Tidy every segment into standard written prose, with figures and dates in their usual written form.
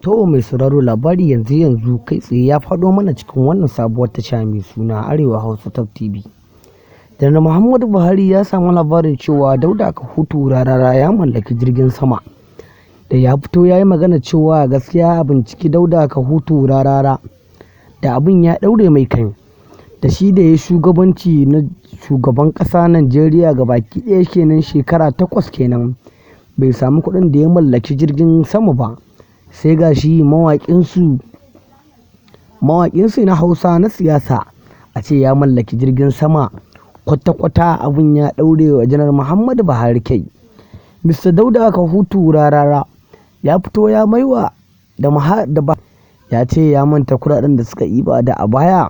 To mai sauraro labari yanzu kai tsaye ya faɗo mana cikin wannan sabuwar tasha mai suna Arewa Hausa Top TV. Janar Muhammadu Buhari ya samu labarin cewa Dauda Kahutu Rarara ya mallaki jirgin sama. Da ya fito ya yi magana cewa gaskiya a binciki Dauda Kahutu Rarara da abin ya ɗaure mai kai. Da shi da ya shugabanci na shugaban ƙasa Najeriya gabaki ɗaya kenan shekara 8 kenan bai samu kuɗin da ya mallaki jirgin sama ba. Sai ga shi mawaƙinsu na Hausa na siyasa a ce ya mallaki jirgin sama, kwata-kwata abin ya ɗaure wa Janar Muhammadu Buhari kai. Mr. Dauda Kahutu Rarara ya fito ya maiwa ya ce ya manta kuɗaɗen da suka iba da a baya,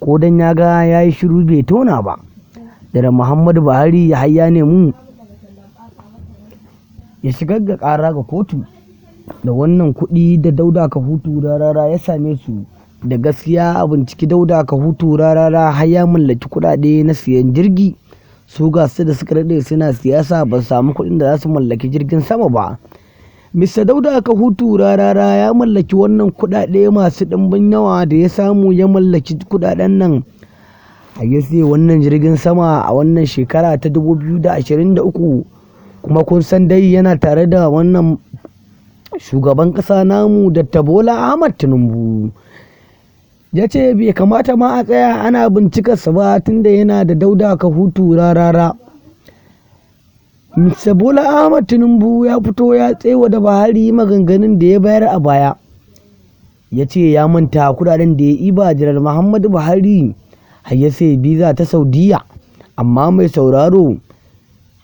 ko dan ya ga ya yi shiru bai tona ba. Janar Muhammadu Buhari ya nemi ya shigar da ƙara ga kotu da wannan kuɗi da Dauda Kahutu Rarara ya same su. Da gaskiya a binciki Dauda Kahutu Rarara har ya mallaki kuɗaɗe na siyan jirgi. Su ga su da suka daɗe suna siyasa ba su samu kuɗin da za su mallaki jirgin sama ba. Mr. Dauda Kahutu Rarara ya mallaki wannan kuɗaɗe masu ɗimbin yawa da ya samu ya mallaki kuɗaɗen nan. A sai wannan jirgin sama a wannan shekara ta 2023, kuma kun san dai yana tare da wannan shugaban ƙasa namu Dr. Bola Ahmad Tinubu. Ya ce bai kamata ma a tsaya ana bincikarsa ba tunda yana da Dauda Kahutu Rarara. Mr. Bola Ahmad Tinubu ya fito ya tsewa da Buhari maganganun da ya bayar a baya. Ya ce ya manta kudaden da ya iba Janar Muhammadu Buhari har ya sai biza ta Saudiya. Amma mai sauraro,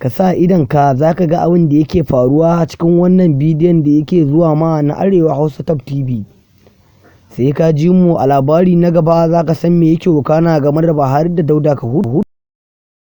ka sa idonka za ka ga abin da yake faruwa cikin wannan bidiyon da yake zuwa ma na Arewa Hausa Top TV. Sai ka ji mu a labari na gaba za ka san me yake wakana game da Buhari da Dauda Kahutu.